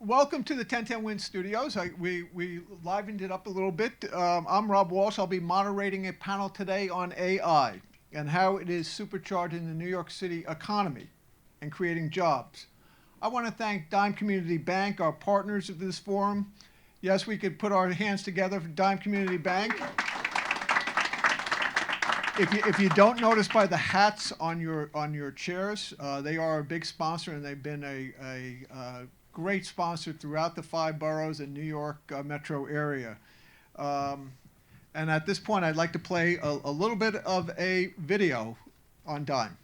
Welcome to the 1010 Win Studios. We livened it up a little bit. I'm Rob Walsh. I'll be moderating a panel today on AI and how it is supercharging the New York City economy and creating jobs. I want to thank Dime Community Bank, our partners of this forum. Yes, we could put our hands together for Dime Community Bank. If you don't notice by the hats on your chairs, they are a big sponsor, and they've been a great sponsor throughout the 5 boroughs in New York metro area. And at this point, I'd like to play a little bit of a video on Dime.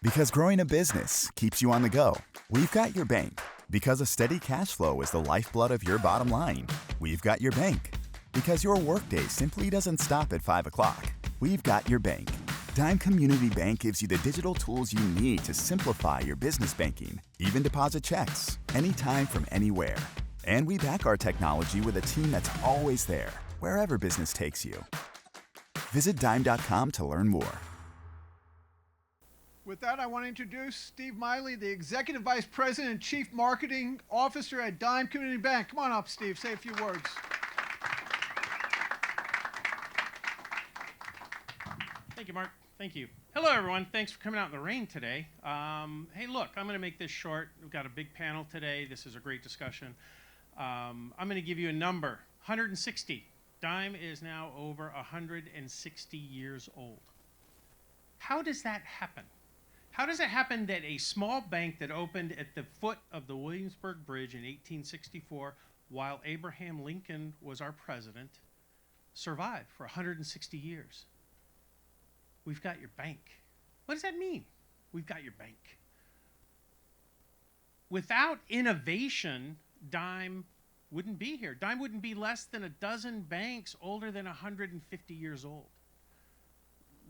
Because growing a business keeps you on the go, we've got your bank. Because a steady cash flow is the lifeblood of your bottom line, we've got your bank. Because your workday simply doesn't stop at 5 o'clock, we've got your bank. Dime Community Bank gives you the digital tools you need to simplify your business banking, even deposit checks, anytime from anywhere. And we back our technology with a team that's always there, wherever business takes you. Visit dime.com to learn more. With that, I want to introduce Steve Miley, the Executive Vice President and Chief Marketing Officer at Dime Community Bank. Come on up, Steve. Say a few words. Thank you, Mark. Thank you. Hello, everyone. Thanks for coming out in the rain today. Hey, look, I'm going to make this short. We've got a big panel today. This is a great discussion. I'm going to give you a number, 160. Dime is now over 160 years old. How does that happen? How does it happen that a small bank that opened at the foot of the Williamsburg Bridge in 1864, while Abraham Lincoln was our president, survived for 160 years? We've got your bank. What does that mean? We've got your bank. Without innovation, Dime wouldn't be here. Dime wouldn't be less than a dozen banks older than 150 years old.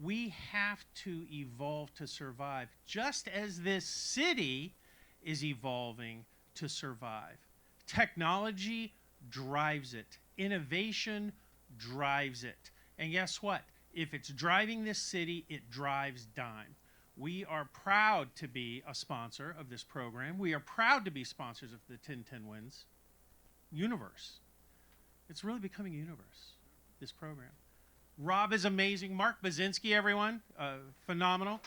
We have to evolve to survive, just as this city is evolving to survive. Technology drives it. Innovation drives it. And guess what? If it's driving this city, it drives Dime. We are proud to be a sponsor of this program. We are proud to be sponsors of the 1010 Wins universe. It's really becoming a universe, this program. Rob is amazing. Mark Bazinski, everyone, phenomenal.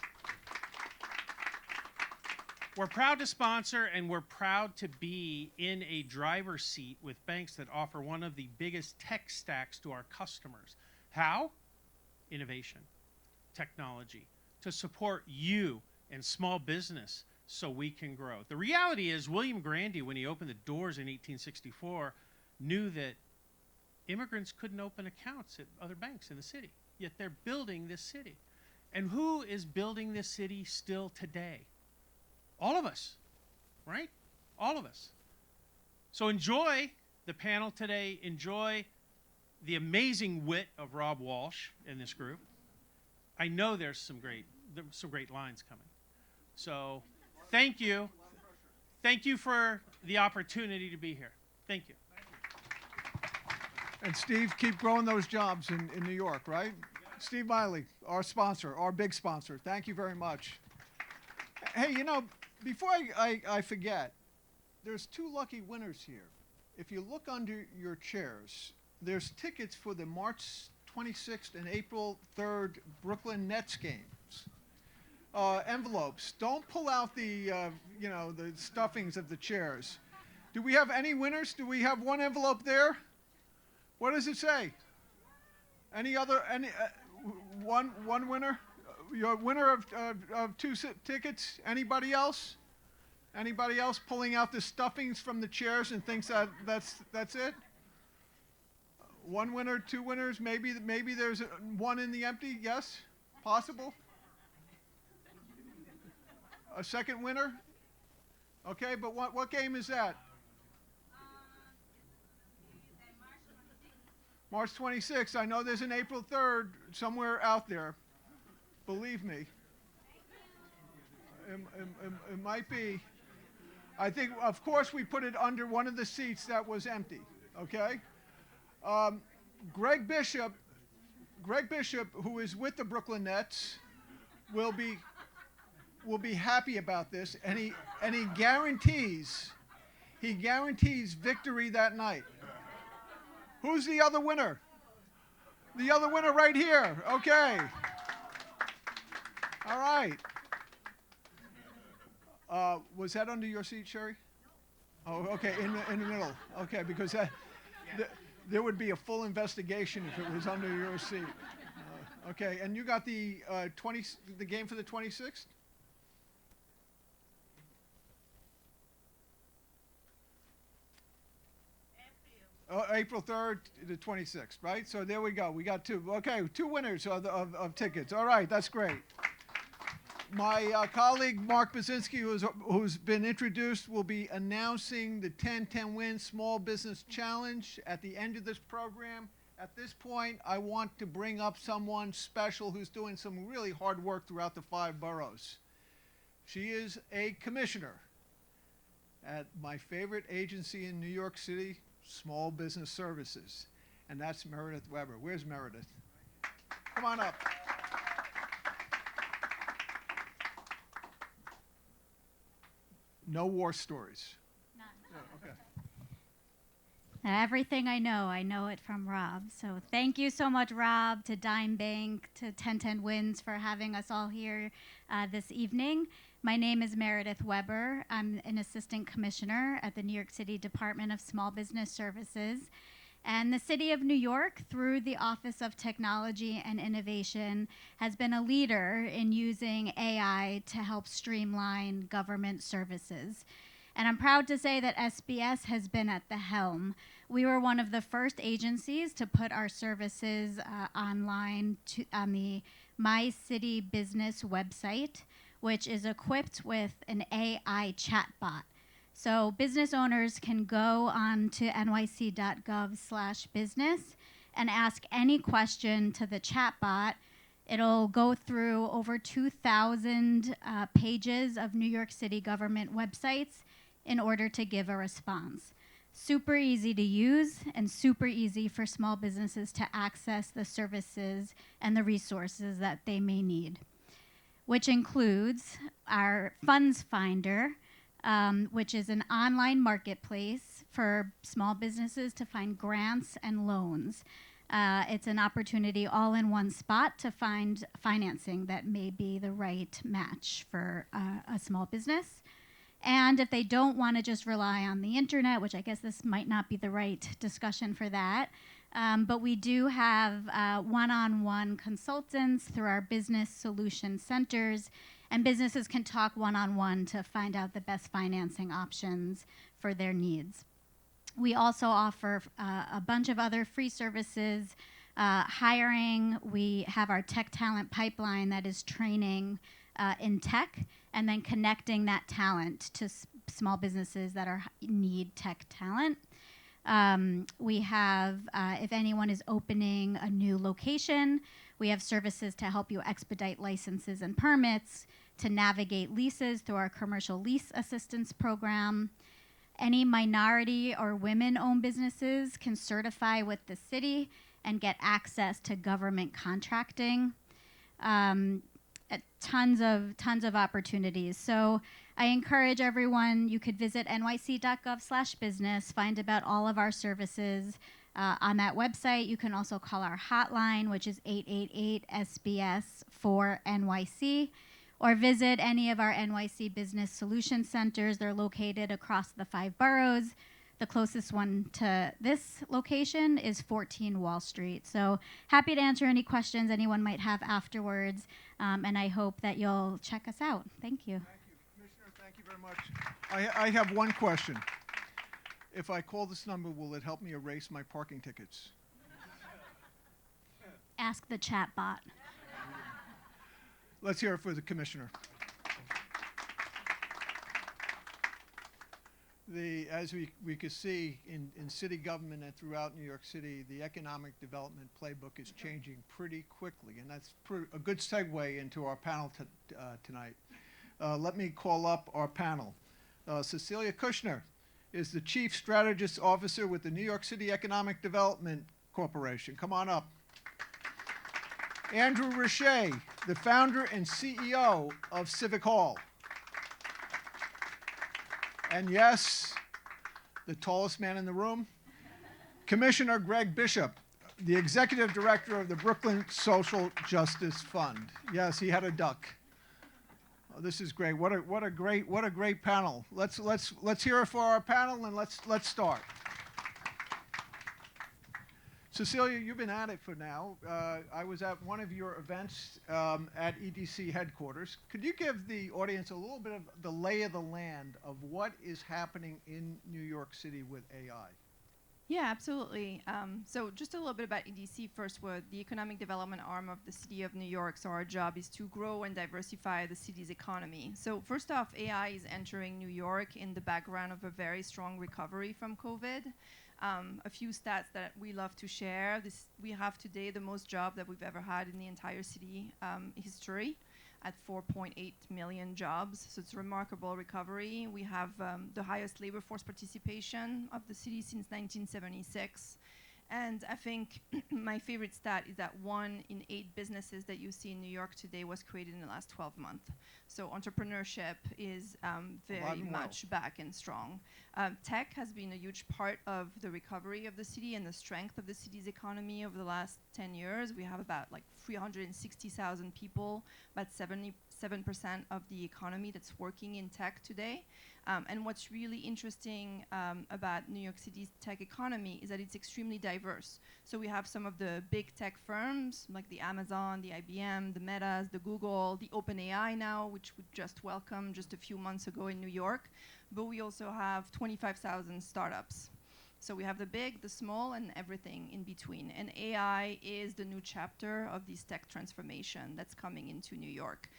We're proud to sponsor, and we're proud to be in a driver's seat with banks that offer one of the biggest tech stacks to our customers. How? Innovation, technology, to support you and small business so we can grow. The reality is William Grandy, when he opened the doors in 1864, knew that immigrants couldn't open accounts at other banks in the city, yet they're building this city. And who is building this city still today? All of us, right? All of us. So enjoy the panel today. Enjoy the amazing wit of Rob Walsh in this group. I know there's some great lines coming. So thank you. Thank you for the opportunity to be here. Thank you. And Steve, keep growing those jobs in New York, right? Steve Miley, our sponsor, our big sponsor. Thank you very much. Hey, you know, before I forget, there's 2 lucky winners here. If you look under your chairs, there's tickets for the March 26th and April 3rd Brooklyn Nets games. Envelopes. Don't pull out the stuffings of the chairs. Do we have any winners? Do we have one envelope there? What does it say? Any one winner? You're a winner of 2 tickets. Anybody else? Anybody else pulling out the stuffings from the chairs and thinks that's it? 1 winner, 2 winners. Maybe there's one in the empty. Yes, possible. A second winner. Okay, but what game is that? March 26th. I know there's an April 3rd somewhere out there. Believe me. It might be. I think, of course, we put it under one of the seats that was empty. Okay? Greg Bishop, who is with the Brooklyn Nets, will be happy about this, and he guarantees He guarantees victory that night. Who's the other winner? The other winner right here. Okay. All right. Was that under your seat, Sherry? Oh, okay, in the middle. Okay, because there would be a full investigation if it was under your seat. Okay, and you got the game for the 26th? April 3rd to the 26th, right? So there we go. We got two. Okay, two winners of tickets. All right, that's great. My colleague, Mark Basinski, who's been introduced, will be announcing the 10-10 Win Small Business Challenge at the end of this program. At this point, I want to bring up someone special who's doing some really hard work throughout the 5 boroughs. She is a commissioner at my favorite agency in New York City, Small Business Services, and that's Meredith Weber. Where's Meredith? Come on up. No war stories. None. Oh, okay. Everything I know it from Rob. So thank you so much, Rob, to Dime Bank, to 1010 Wins for having us all here this evening. My name is Meredith Weber. I'm an assistant commissioner at the New York City Department of Small Business Services. And the City of New York, through the Office of Technology and Innovation, has been a leader in using AI to help streamline government services. And I'm proud to say that SBS has been at the helm. We were one of the first agencies to put our services online on the My City Business website, which is equipped with an AI chatbot. So business owners can go on to nyc.gov/business and ask any question to the chatbot. It'll go through over 2,000 pages of New York City government websites in order to give a response. Super easy to use and super easy for small businesses to access the services and the resources that they may need, which includes our Funds Finder, which is an online marketplace for small businesses to find grants and loans. It's an opportunity all in one spot to find financing that may be the right match for a small business. And if they don't want to just rely on the internet, which I guess this might not be the right discussion for that, but we do have one-on-one consultants through our business solution centers, and businesses can talk one-on-one to find out the best financing options for their needs. We also offer a bunch of other free services, hiring. We have our tech talent pipeline that is training in tech and then connecting that talent to small businesses that need tech talent. We have, if anyone is opening a new location, we have services to help you expedite licenses and permits, to navigate leases through our commercial lease assistance program. Any minority or women-owned businesses can certify with the city and get access to government contracting. Tons of opportunities. So I encourage everyone, you could visit nyc.gov/business, find about all of our services on that website. You can also call our hotline, which is 888-SBS-4-NYC, or visit any of our NYC Business Solution Centers. They're located across the 5 boroughs. The closest one to this location is 14 Wall Street. So happy to answer any questions anyone might have afterwards, and I hope that you'll check us out. Thank you. Thank you. Commissioner, thank you very much. I have one question. If I call this number, will it help me erase my parking tickets? Ask the chat bot. Let's hear it for the commissioner. As we could see in city government and throughout New York City, the economic development playbook is changing pretty quickly, and that's a good segue into our panel tonight. Let me call up our panel. Cecilia Kushner is the Chief Strategist Officer with the New York City Economic Development Corporation. Come on up. Andrew Richey, the founder and CEO of Civic Hall. And yes, the tallest man in the room, Commissioner Greg Bishop, the Executive Director of the Brooklyn Social Justice Fund. Yes, he had a duck. Oh, this is great. What a great panel. Let's hear it for our panel, and let's start. Cecilia, you've been at it for now. I was at one of your events at EDC headquarters. Could you give the audience a little bit of the lay of the land of what is happening in New York City with AI? Yeah, absolutely. So just a little bit about EDC first. We're the economic development arm of the city of New York. So our job is to grow and diversify the city's economy. So first off, AI is entering New York in the background of a very strong recovery from COVID. A few stats that we love to share. We have today the most jobs that we've ever had in the entire city history at 4.8 million jobs. So it's a remarkable recovery. We have the highest labor force participation of the city since 1976. And I think my favorite stat is that 1 in 8 businesses that you see in New York today was created in the last 12 months. So entrepreneurship is very much back and strong. Tech has been a huge part of the recovery of the city and the strength of the city's economy over the last 10 years. We have about like 360,000 people, about 77% of the economy that's working in tech today. And what's really interesting about New York City's tech economy is that it's extremely diverse. So we have some of the big tech firms like the Amazon, the IBM, the Metas, the Google, the OpenAI now, which we just welcomed just a few months ago in New York. But we also have 25,000 startups. So we have the big, the small, and everything in between. And AI is the new chapter of this tech transformation that's coming into New York.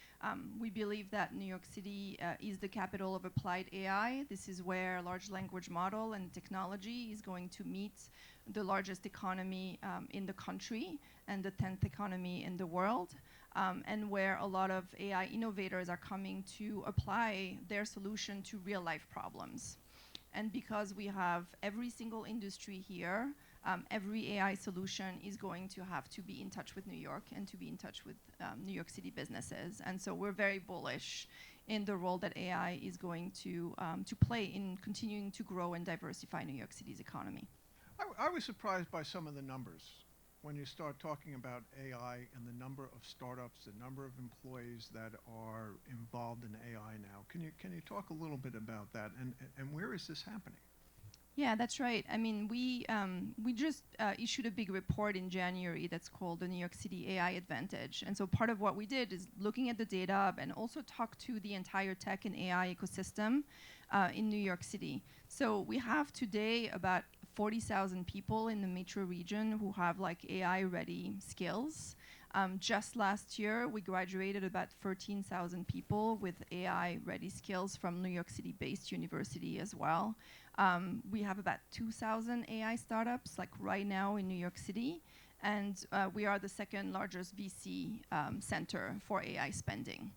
We believe that New York City is the capital of applied AI. This is where large language model and technology is going to meet the largest economy in the country and the 10th economy in the world. And where a lot of AI innovators are coming to apply their solution to real life problems. And because we have every single industry here, every AI solution is going to have to be in touch with New York and to be in touch with New York City businesses. And so we're very bullish in the role that AI is going to play in continuing to grow and diversify New York City's economy. I was surprised by some of the numbers when you start talking about AI and the number of startups, the number of employees that are involved in AI now. Can you talk a little bit about that, and where is this happening? Yeah, that's right. I mean, we just issued a big report in January that's called the New York City AI Advantage. And so part of what we did is looking at the data and also talk to the entire tech and AI ecosystem in New York City. So we have today about 40,000 people in the metro region who have like AI-ready skills. Just last year, we graduated about 13,000 people with AI-ready skills from New York City-based university as well. We have about 2,000 AI startups like right now in New York City. And we are the second largest VC center for AI spending.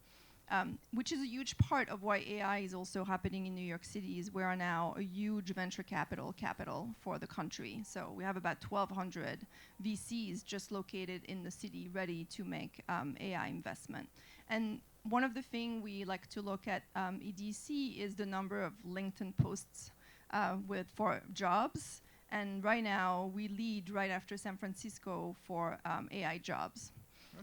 Which is a huge part of why AI is also happening in New York City. Is we are now a huge venture capital for the country. So we have about 1,200 VCs just located in the city ready to make AI investment. And one of the things we like to look at EDC is the number of LinkedIn posts for jobs. And right now we lead right after San Francisco for AI jobs.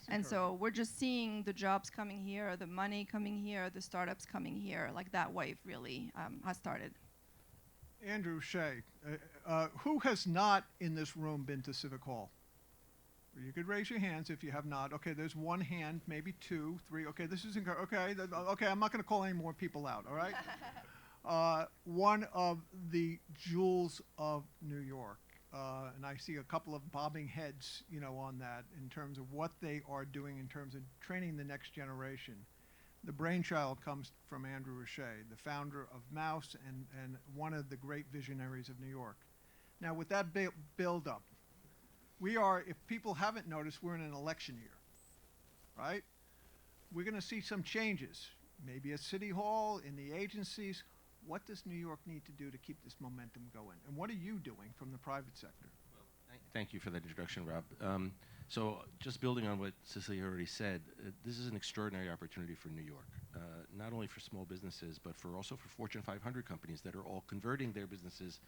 And so we're just seeing the jobs coming here, the money coming here, the startups coming here, like that wave really has started. Andrew Shea, who has not in this room been to Civic Hall? You could raise your hands if you have not. Okay, there's one hand, maybe 2, 3. Okay, this is okay. Okay, I'm not going to call any more people out. All right. One of the jewels of New York. And I see a couple of bobbing heads, on that in terms of what they are doing in terms of training the next generation. The brainchild comes from Andrew Shea, the founder of Mouse and one of the great visionaries of New York. Now, with that build-up, if people haven't noticed, we're in an election year, right? We're going to see some changes, maybe at City Hall, in the agencies. What does New York need to do to keep this momentum going? And what are you doing from the private sector? Well, Thank you for that introduction, Rob. So just building on what Cecilia already said, this is an extraordinary opportunity for New York, not only for small businesses, but also for Fortune 500 companies that are all converting their businesses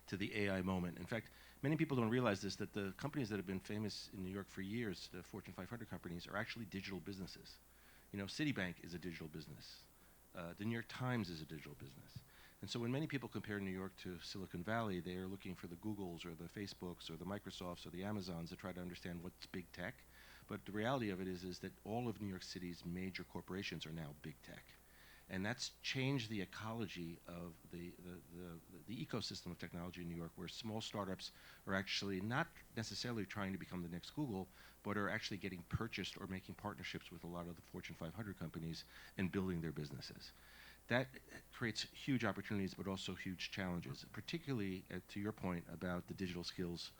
to the AI moment. In fact, many people don't realize this, that the companies that have been famous in New York for years, the Fortune 500 companies, are actually digital businesses. You know, Citibank is a digital business. The New York Times is a digital business. And so when many people compare New York to Silicon Valley, they are looking for the Googles or the Facebooks or the Microsofts or the Amazons to try to understand what's big tech. But the reality of it is that all of New York City's major corporations are now big tech. And that's changed the ecology of the ecosystem of technology in New York, where small startups are actually not necessarily trying to become the next Google, but are actually getting purchased or making partnerships with a lot of the Fortune 500 companies and building their businesses. That creates huge opportunities, but also huge challenges, particularly to your point about the digital skills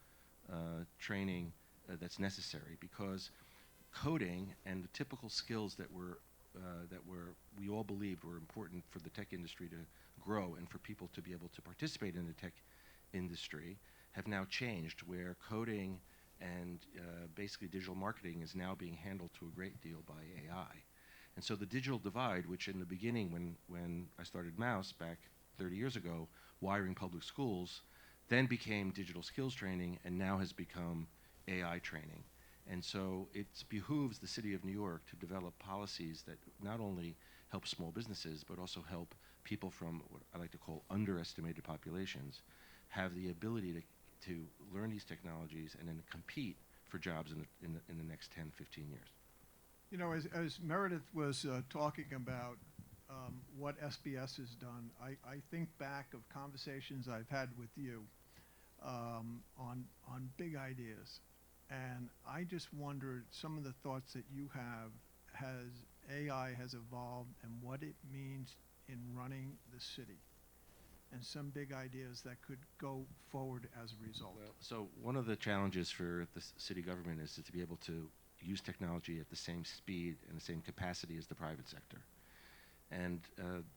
training that's necessary, because coding and the typical skills that we all believed were important for the tech industry to grow and for people to be able to participate in the tech industry have now changed, where coding and basically digital marketing is now being handled to a great deal by AI. And so the digital divide, which in the beginning when I started Mouse back 30 years ago, wiring public schools, then became digital skills training and now has become AI training. And so it behooves the city of New York to develop policies that not only help small businesses, but also help people from what I like to call underestimated populations have the ability to learn these technologies and then compete for jobs in the next 10, 15 years. You know, as Meredith was talking about what SBS has done, I think back of conversations I've had with you on big ideas. And I just wondered some of the thoughts that you have as AI has evolved and what it means in running the city, and some big ideas that could go forward as a result. Well, so one of the challenges for the city government is to be able to use technology at the same speed and the same capacity as the private sector. And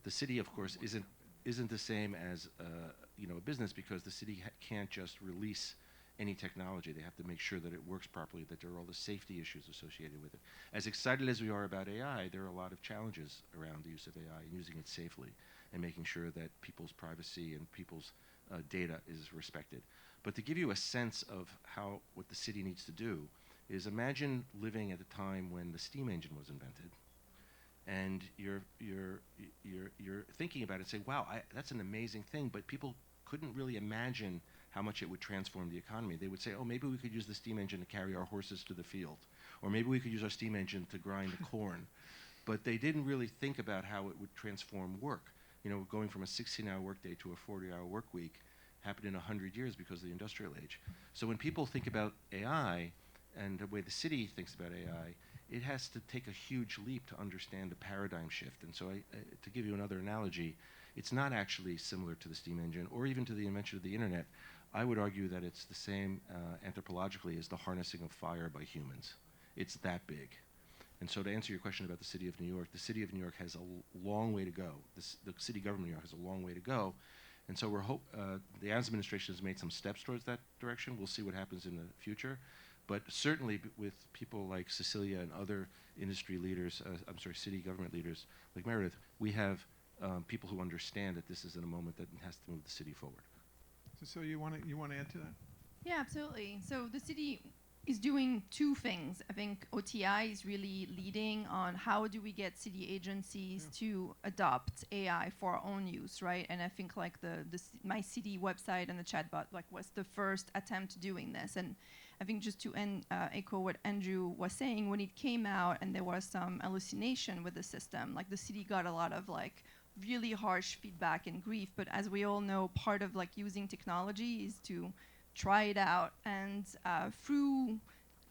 the city, of course, isn't the same as a business, because the city can't just release any technology. They have to make sure that it works properly, that there are all the safety issues associated with it. As excited as we are about AI, there are a lot of challenges around the use of AI and using it safely and making sure that people's privacy and people's data is respected. But to give you a sense of what the city needs to do is imagine living at a time when the steam engine was invented, and you're thinking about it and say, wow, that's an amazing thing, but people couldn't really imagine how much it would transform the economy. They would say, oh, maybe we could use the steam engine to carry our horses to the field, or maybe we could use our steam engine to grind the corn. But they didn't really think about how it would transform work. You know, going from a 16-hour workday to a 40-hour work week happened in 100 years because of the industrial age. So when people think about AI and the way the city thinks about AI, it has to take a huge leap to understand the paradigm shift. And so to give you another analogy, it's not actually similar to the steam engine or even to the invention of the internet. I would argue that it's the same anthropologically as the harnessing of fire by humans. It's that big. And so to answer your question about the city of New York, the city of New York has a long way to go. The city government of New York has a long way to go. And so the Adams administration has made some steps towards that direction. We'll see what happens in the future. But certainly with people like Cecilia and other industry leaders, city government leaders like Meredith, we have people who understand that this is in a moment that has to move the city forward. So you want to add to that? Yeah, absolutely. So the city is doing two things. I think OTI is really leading on how do we get city agencies to adopt AI for our own use, right? And I think like My City website and the chatbot was the first attempt doing this. And I think just to echo what Andrew was saying, when it came out and there was some hallucination with the system, like the city got a lot of really harsh feedback and grief. But as we all know, part of using technology is to try it out, and through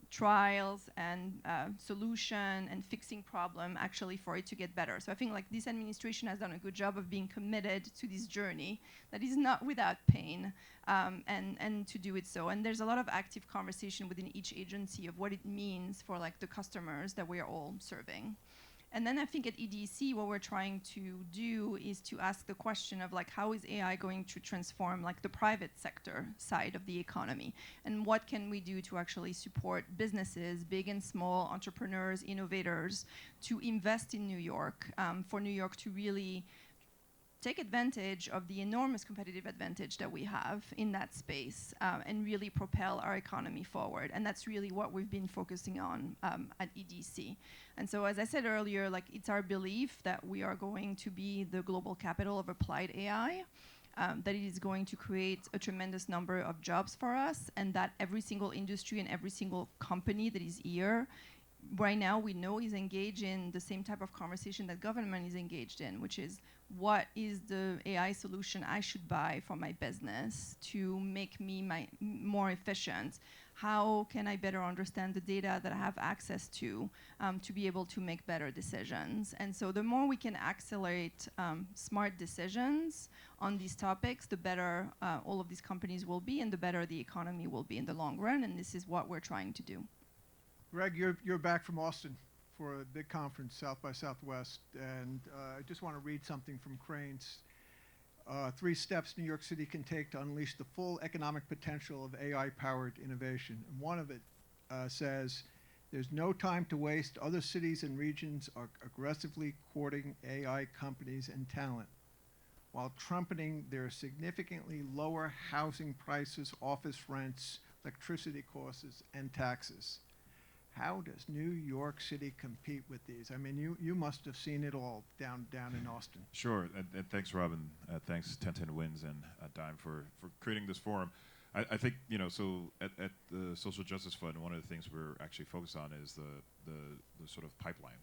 trials and solution and fixing problem, actually for it to get better. So I think this administration has done a good job of being committed to this journey that is not without pain, and to do it so. And there's a lot of active conversation within each agency of what it means for the customers that we are all serving. And then I think at EDC, what we're trying to do is to ask the question of like, how is AI going to transform like the private sector side of the economy? And what can we do to actually support businesses, big and small, entrepreneurs, innovators, to invest in New York, for New York to really take advantage of the enormous competitive advantage that we have in that space, and really propel our economy forward. And that's really what we've been focusing on at EDC. And so, as I said earlier, like, it's our belief that we are going to be the global capital of applied AI, that it is going to create a tremendous number of jobs for us, and that every single industry and every single company that is here right now, we know, is engaged in the same type of conversation that government is engaged in, which is, what is the AI solution I should buy for my business to make me more efficient? How can I better understand the data that I have access to be able to make better decisions? And so the more we can accelerate smart decisions on these topics, the better all of these companies will be, and the better the economy will be in the long run. And this is what we're trying to do. Greg, you're back from Austin for a big conference, South by Southwest, and I just want to read something from Crane's. 3 steps New York City can take to unleash the full economic potential of AI-powered innovation. And one of it says, there's no time to waste. Other cities and regions are aggressively courting AI companies and talent, while trumpeting their significantly lower housing prices, office rents, electricity costs, and taxes. How does New York City compete with these? I mean, you must have seen it all down in Austin. Sure, and thanks, Robin. Thanks, 1010 Wins and Dime for creating this forum. I think, you know, so at the Social Justice Fund, one of the things we're actually focused on is the sort of pipeline.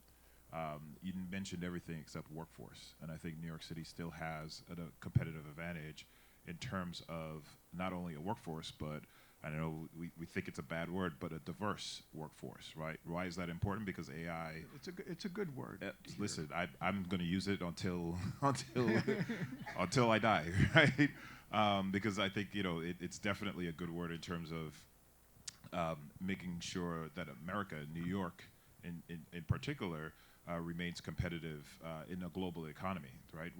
You mentioned everything except workforce, and I think New York City still has a competitive advantage in terms of not only a workforce, but I know we think it's a bad word, but a diverse workforce, right? Why is that important? Because AI. It's a good word. Listen, I'm going to use it until I die, right? Because I think, you know, it's definitely a good word in terms of making sure that America, New York in particular, remains competitive in a global economy, right?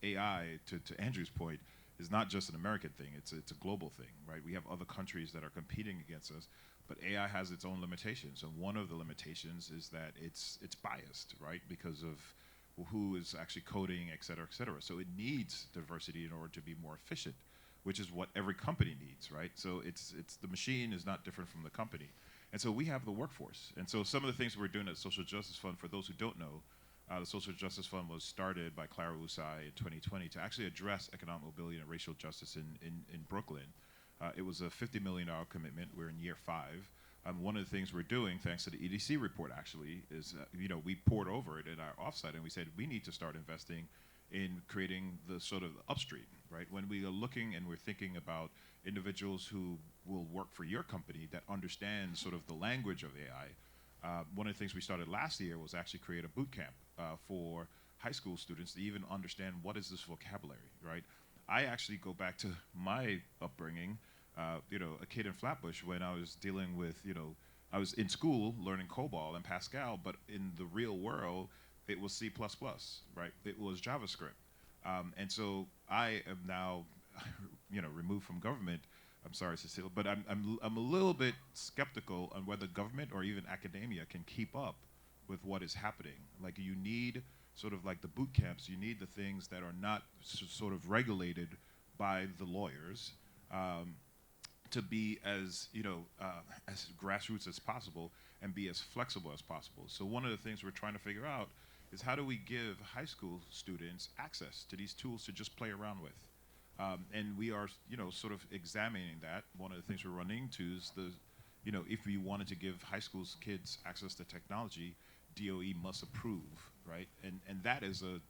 AI, to Andrew's point, is not just an American thing, it's a global thing, right? We have other countries that are competing against us, but AI has its own limitations, and one of the limitations is that it's biased, right? Because of who is actually coding, et cetera, et cetera. So it needs diversity in order to be more efficient, which is what every company needs, right? So it's the machine is not different from the company. And so we have the workforce. And so some of the things we're doing at Social Justice Fund, for those who don't know, the Social Justice Fund was started by Clara Usai in 2020 to actually address economic mobility and racial justice in Brooklyn. It was a $50 million commitment. We're in year 5. One of the things we're doing, thanks to the EDC report actually, is you know, we poured over it in our offsite and we said we need to start investing in creating the sort of upstream, right? When we are looking and we're thinking about individuals who will work for your company that understand sort of the language of AI, one of the things we started last year was actually create a boot camp for high school students to even understand what is this vocabulary, right? I actually go back to my upbringing, you know, a kid in Flatbush when I was dealing with, you know, I was in school learning COBOL and Pascal, but in the real world, it was C++, right? It was JavaScript. And so I am now, you know, removed from government. I'm sorry, Cecile, but I'm a little bit skeptical on whether government or even academia can keep up with what is happening. Like, you need sort of like the boot camps, you need the things that are not sort of regulated by the lawyers to be as, you know, as grassroots as possible and be as flexible as possible. So one of the things we're trying to figure out is how do we give high school students access to these tools to just play around with? And we are, you know, sort of examining that. One of the things we're running into is you know, if we wanted to give high school kids access to technology, DOE must approve, right? And that is a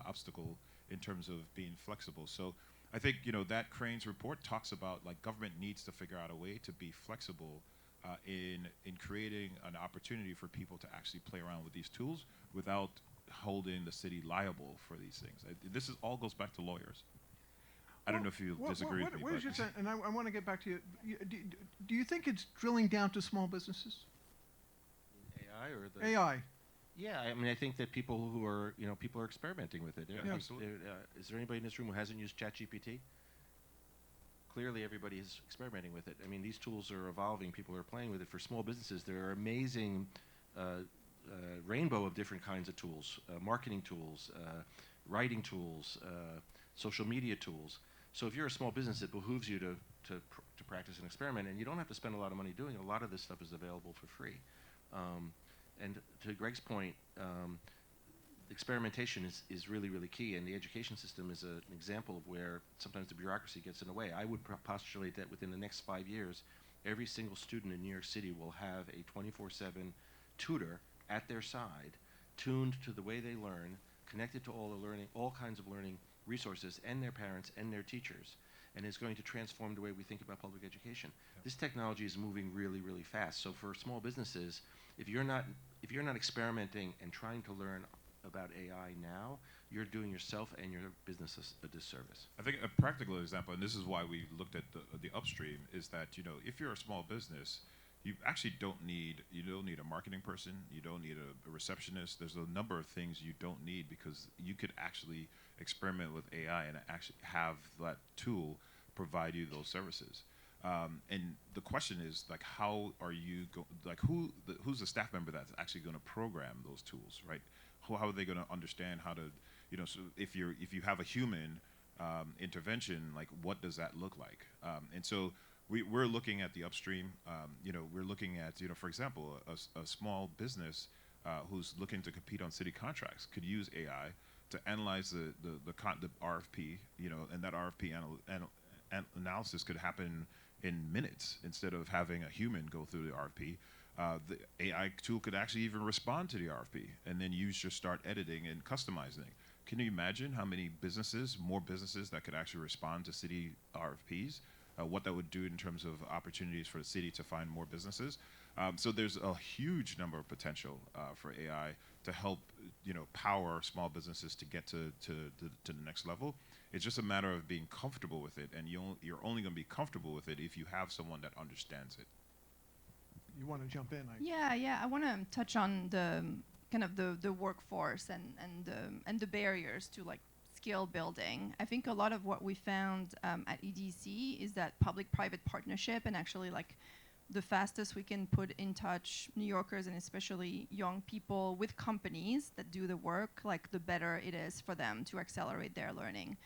obstacle in terms of being flexible. So I think, you know, that Crane's report talks about, like, government needs to figure out a way to be flexible in creating an opportunity for people to actually play around with these tools without holding the city liable for these things. This all goes back to lawyers. I don't know if you disagree with me. What is your sense? And I want to get back to you. Do you think it's drilling down to small businesses? AI or the AI. Yeah, I mean, I think that people who are, people are experimenting with it. Yeah, absolutely. Is there anybody in this room who hasn't used ChatGPT? Clearly, everybody is experimenting with it. I mean, these tools are evolving. People are playing with it. For small businesses, there are amazing rainbow of different kinds of tools, marketing tools, writing tools, social media tools. So if you're a small business, it behooves you to practice and experiment, and you don't have to spend a lot of money doing it. A lot of this stuff is available for free. And to Greg's point, experimentation is really, really key, and the education system is an example of where sometimes the bureaucracy gets in the way. I would postulate that within the next 5 years, every single student in New York City will have a 24/7 tutor at their side, tuned to the way they learn, connected to all kinds of learning resources, and their parents and their teachers, and is going to transform the way we think about public education. Yep. This technology is moving really, really fast. So for small businesses, if you're not experimenting and trying to learn about AI now, you're doing yourself and your business a disservice. I think a practical example, and this is why we looked at the upstream, is that if you're a small business, you actually don't need a marketing person, you don't need a receptionist. There's a number of things you don't need, because you could actually experiment with AI and actually have that tool provide you those services. And the question is, like, how are you who's the staff member that's actually going to program those tools, right? How are they going to understand how to, so if you have a human intervention, like, what does that look like? And so we're looking at the upstream. We're looking at, for example, a small business who's looking to compete on city contracts could use AI to analyze the RFP, and that RFP analysis could happen in minutes instead of having a human go through the RFP. The AI tool could actually even respond to the RFP, and then you just start editing and customizing it. Can you imagine how many more businesses that could actually respond to city RFPs? What that would do in terms of opportunities for the city to find more businesses. So there's a huge number of potential for AI to help, power small businesses to get to the next level. It's just a matter of being comfortable with it, and you're only going to be comfortable with it if you have someone that understands it. You want to jump in? Yeah. I want to touch on the kind of the workforce and the barriers to, like, skill building. I think a lot of what we found at EDC is that public-private partnership, and actually, like, the fastest we can put in touch New Yorkers, and especially young people, with companies that do the work, like, the better it is for them to accelerate their learning.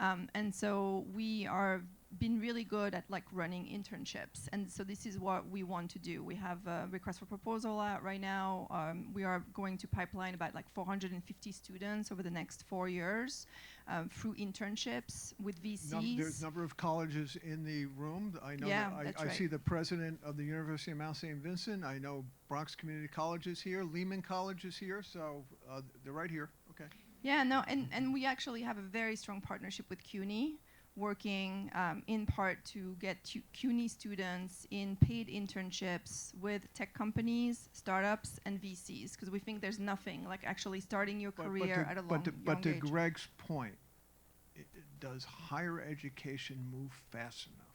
And so we are been really good at, like, running internships, and so this is what we want to do. We have a request for proposal out right now. We are going to pipeline about, like, 450 students over the next 4 years through internships with VCs. There's a number of colleges in the room. I know. Yeah, that that's I right. see the president of the University of Mount St. Vincent. I know Bronx Community College is here. Lehman College is here. So they're right here. Okay. Yeah, no, and we actually have a very strong partnership with CUNY, working in part to get CUNY students in paid internships with tech companies, startups, and VCs, because we think there's nothing like actually starting your career at a young But to age. Greg's point, does higher education move fast enough?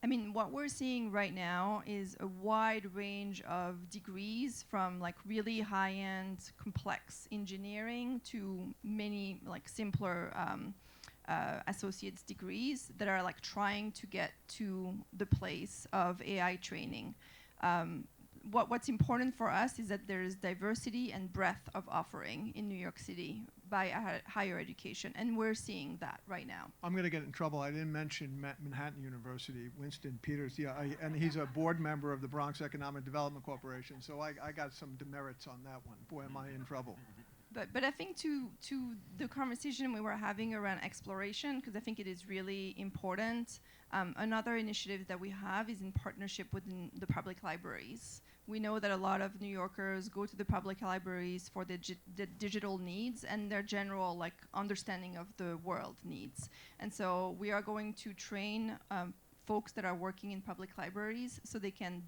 I mean, what we're seeing right now is a wide range of degrees, from, like, really high-end, complex engineering to many, like, simpler associate's degrees that are, like, trying to get to the place of AI training. What's important for us is that there is diversity and breadth of offering in New York City by higher education, and we're seeing that right now. I'm going to get in trouble. I didn't mention Manhattan University, Winston Peters. Yeah, and he's a board member of the Bronx Economic Development Corporation, so I got some demerits on that one. Boy, am I in trouble. But I think to the conversation we were having around exploration, because I think it is really important, another initiative that we have is in partnership with the public libraries. We know that a lot of New Yorkers go to the public libraries for the digital needs and their general, like, understanding of the world needs. And so we are going to train folks that are working in public libraries so they can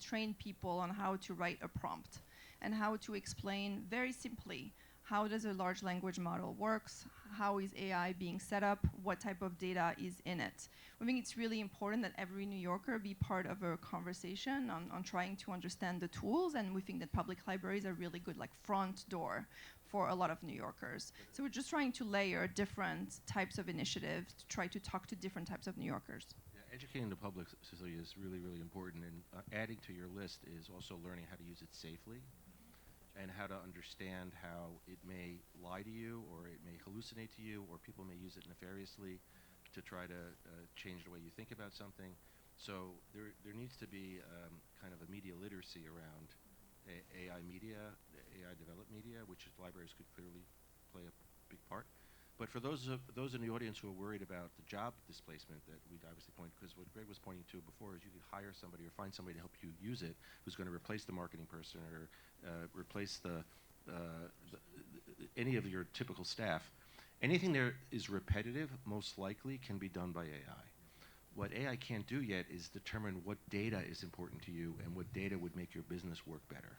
train people on how to write a prompt and how to explain very simply how does a large language model works, how is AI being set up, what type of data is in it. I think it's really important that every New Yorker be part of a conversation on trying to understand the tools, and we think that public libraries are really good like front door for a lot of New Yorkers. So we're just trying to layer different types of initiatives to try to talk to different types of New Yorkers. Educating the public, Cecilia, is really, really important, and adding to your list is also learning how to use it safely and how to understand how it may lie to you, or it may hallucinate to you, or people may use it nefariously to try to change the way you think about something. So there needs to be kind of a media literacy around AI media, AI developed media, which libraries could clearly play a big part. But for those in the audience who are worried about the job displacement that we'd obviously point, because what Greg was pointing to before is you could hire somebody or find somebody to help you use it who's going to replace the marketing person or replace any of your typical staff. Anything there is repetitive most likely can be done by AI. What AI can't do yet is determine what data is important to you and what data would make your business work better.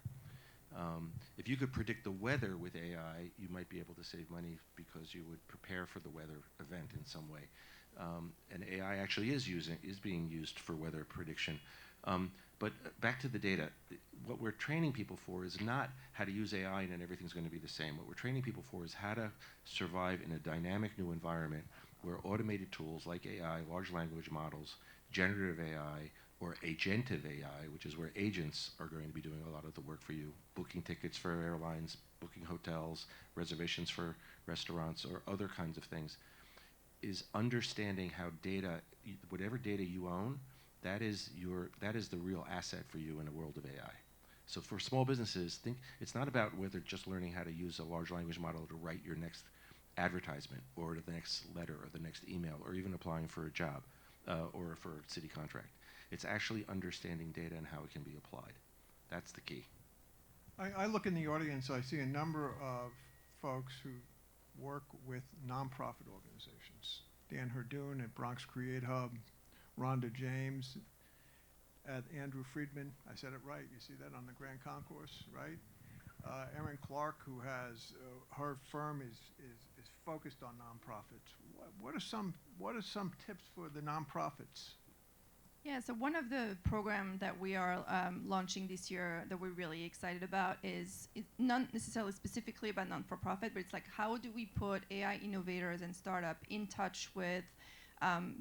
If you could predict the weather with AI, you might be able to save money because you would prepare for the weather event in some way. And AI actually is being used for weather prediction. But back to the data, what we're training people for is not how to use AI and then everything's going to be the same. What we're training people for is how to survive in a dynamic new environment where automated tools like AI, large language models, generative AI, or agentive AI, which is where agents are going to be doing a lot of the work for you, booking tickets for airlines, booking hotels, reservations for restaurants, or other kinds of things, is understanding how data, whatever data you own, that is the real asset for you in a world of AI. So for small businesses, it's not about whether just learning how to use a large language model to write your next advertisement or the next letter or the next email or even applying for a job or for a city contract. It's actually understanding data and how it can be applied. That's the key. I look in the audience, I see a number of folks who work with nonprofit organizations. Dan Herdoon at Bronx Create Hub, Rhonda James at Andrew Friedman. I said it right. You see that on the Grand Concourse, right? Erin Clark, who has her firm is focused on nonprofits. What are some tips for the nonprofits? Yeah, so one of the programs that we are launching this year that we're really excited about is not necessarily specifically about non-for-profit, but it's like how do we put AI innovators and startup in touch with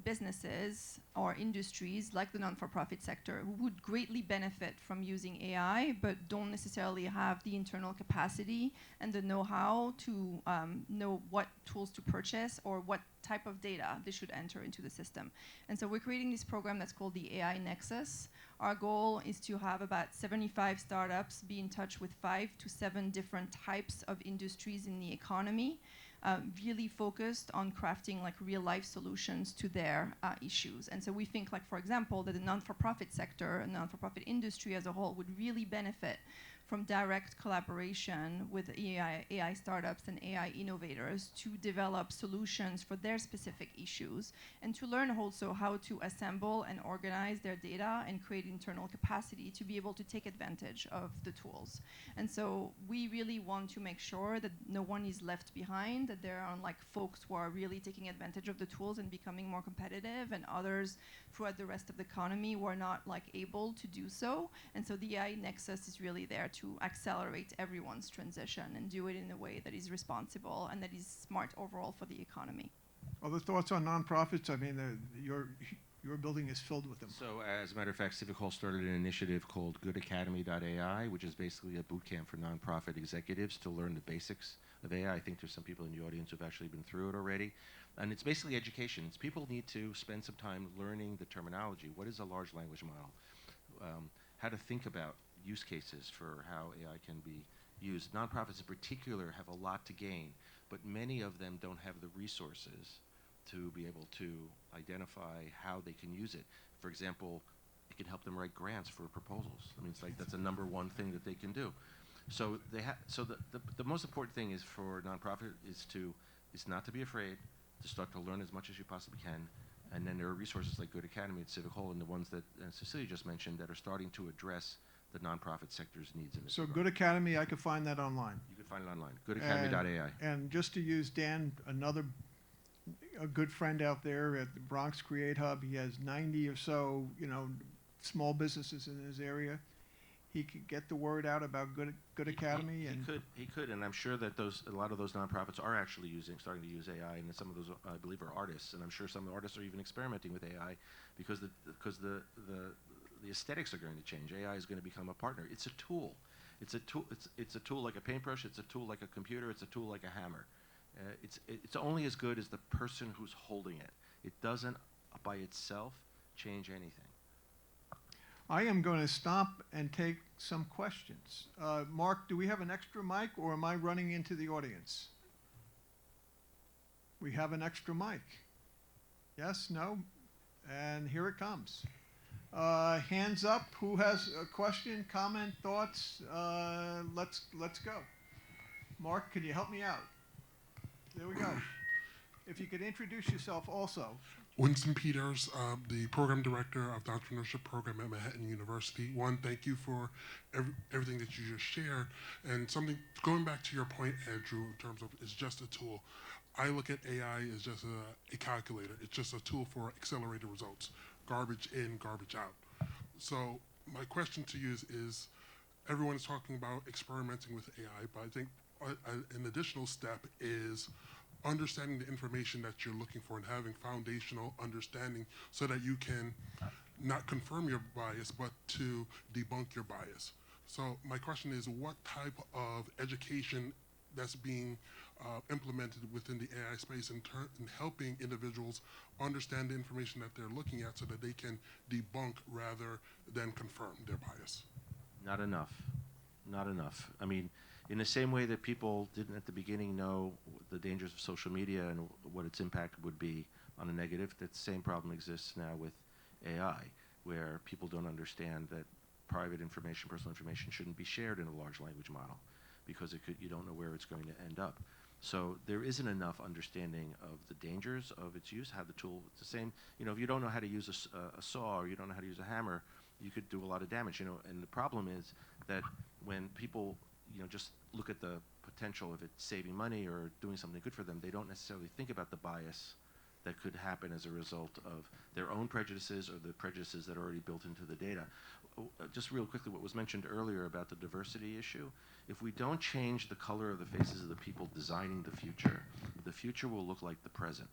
businesses or industries like the non-for-profit sector who would greatly benefit from using AI but don't necessarily have the internal capacity and the know-how to know what tools to purchase or what type of data they should enter into the system. And so we're creating this program that's called the AI Nexus. Our goal is to have about 75 startups be in touch with 5 to 7 different types of industries in the economy, really focused on crafting like real life solutions to their issues. And so we think like, for example, that the non-for-profit sector and non-for-profit industry as a whole would really benefit from direct collaboration with AI startups and AI innovators to develop solutions for their specific issues and to learn also how to assemble and organize their data and create internal capacity to be able to take advantage of the tools. And so we really want to make sure that no one is left behind, that there are like folks who are really taking advantage of the tools and becoming more competitive, and others throughout the rest of the economy who are not like able to do so. And so the AI Nexus is really there to accelerate everyone's transition and do it in a way that is responsible and that is smart overall for the economy. Other thoughts on nonprofits? I mean, your building is filled with them. So as a matter of fact, Civic Hall started an initiative called goodacademy.ai, which is basically a boot camp for nonprofit executives to learn the basics of AI. I think there's some people in the audience who've actually been through it already. And it's basically education. It's people need to spend some time learning the terminology. What is a large language model? How to think about use cases for how AI can be used. Nonprofits in particular have a lot to gain, but many of them don't have the resources to be able to identify how they can use it. For example, it can help them write grants for proposals. I mean, it's like that's a number one thing that they can do. So the most important thing is for nonprofit is not to be afraid, to start to learn as much as you possibly can. And then there are resources like Good Academy at Civic Hall and the ones that Cecilia just mentioned that are starting to address the nonprofit sector's needs in this So regard. Good Academy, I could find that online. You can find it online. Goodacademy.ai. And just to use Dan, a good friend out there at the Bronx Create Hub, he has 90 or so, small businesses in his area. He could get the word out about Good Academy. He could, and I'm sure that a lot of those nonprofits are actually starting to use AI, and some of those, I believe, are artists, and I'm sure some artists are even experimenting with AI because the aesthetics are going to change. AI is going to become a partner. It's a tool. It's a tool. It's a tool like a paintbrush. It's a tool like a computer. It's a tool like a hammer. It's only as good as the person who's holding it. It doesn't, by itself, change anything. I am going to stop and take some questions. Mark, do we have an extra mic, or am I running into the audience? We have an extra mic. Yes, no? And here it comes. Hands up. Who has a question, comment, thoughts? Let's go. Mark, can you help me out? There we go. If you could introduce yourself also. Winston Peters, the program director of the entrepreneurship program at Manhattan University. One, thank you for everything that you just shared. And something, going back to your point, Andrew, in terms of it's just a tool. I look at AI as just a calculator. It's just a tool for accelerated results. Garbage in, garbage out. So my question to you is everyone is talking about experimenting with AI, but I think an additional step is understanding the information that you're looking for and having foundational understanding so that you can not confirm your bias, but to debunk your bias. So my question is, what type of education that's being implemented within the AI space in helping individuals understand the information that they're looking at so that they can debunk rather than confirm their bias? Not enough. Not enough. I mean, in the same way that people didn't at the beginning know the dangers of social media and what its impact would be on a negative, that same problem exists now with AI, where people don't understand that private information, personal information, shouldn't be shared in a large language model because you don't know where it's going to end up. So there isn't enough understanding of the dangers of its use, how the tool, it's the same, if you don't know how to use a saw or you don't know how to use a hammer, you could do a lot of damage, and the problem is that when people just look at the potential of it saving money or doing something good for them, they don't necessarily think about the bias that could happen as a result of their own prejudices or the prejudices that are already built into the data. Just real quickly, what was mentioned earlier about the diversity issue, if we don't change the color of the faces of the people designing the future will look like the present.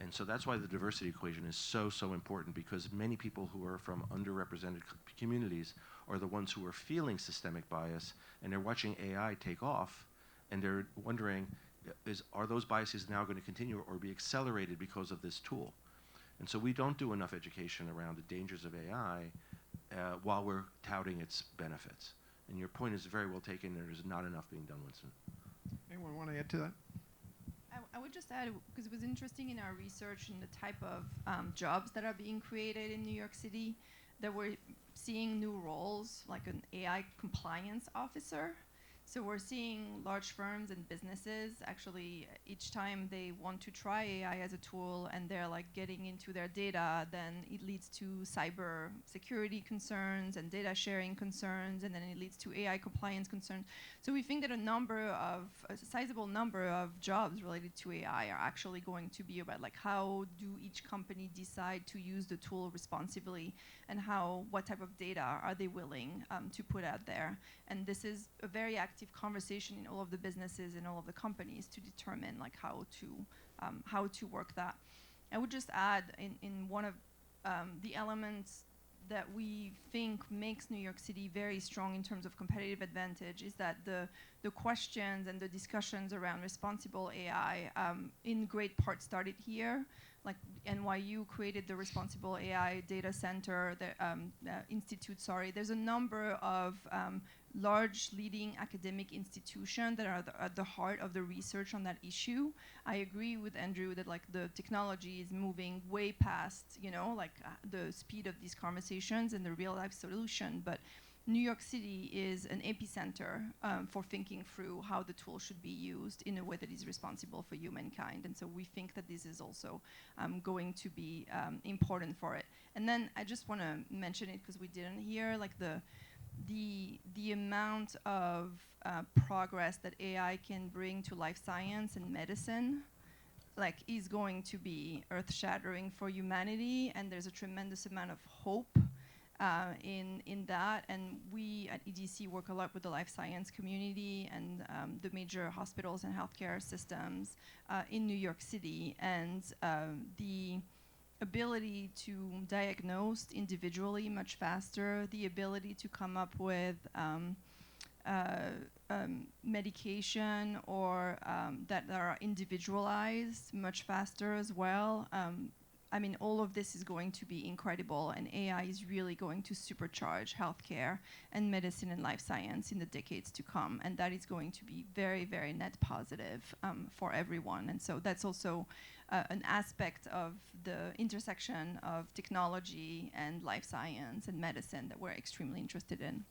And so that's why the diversity equation is so important, because many people who are from underrepresented communities are the ones who are feeling systemic bias, and they're watching AI take off, and they're wondering, are those biases now going to continue or be accelerated because of this tool? And so we don't do enough education around the dangers of AI while we're touting its benefits. And your point is very well taken. There is not enough being done, Winston. Anyone want to add to that? I would just add, because it was interesting in our research and the type of jobs that are being created in New York City, that we're seeing new roles like an AI compliance officer. So we're seeing large firms and businesses actually each time they want to try AI as a tool and they're like getting into their data, then it leads to cyber security concerns and data sharing concerns, and then it leads to AI compliance concerns. So we think that a sizable number of jobs related to AI are actually going to be about like how do each company decide to use the tool responsibly, and what type of data are they willing to put out there. And this is a very active conversation in all of the businesses and all of the companies to determine like how to work that. I would just add in one of the elements that we think makes New York City very strong in terms of competitive advantage is that the questions and the discussions around responsible AI in great part started here. Like NYU created the Responsible AI Data Center, the institute, there's a number of large leading academic institutions that are at the heart of the research on that issue. I agree with Andrew that like the technology is moving way past, the speed of these conversations and the real life solution, but New York City is an epicenter for thinking through how the tool should be used in a way that is responsible for humankind. And so we think that this is also going to be important for it. And then I just want to mention it because we didn't hear like the amount of progress that AI can bring to life science and medicine, like, is going to be earth-shattering for humanity, and there's a tremendous amount of hope in that. And we at EDC work a lot with the life science community and the major hospitals and healthcare systems in New York City. And the ability to diagnose individually much faster, the ability to come up with medication or that are individualized much faster as well. I mean, all of this is going to be incredible, and AI is really going to supercharge healthcare and medicine and life science in the decades to come, and that is going to be very, very net positive for everyone. And so that's also an aspect of the intersection of technology and life science and medicine that we're extremely interested in.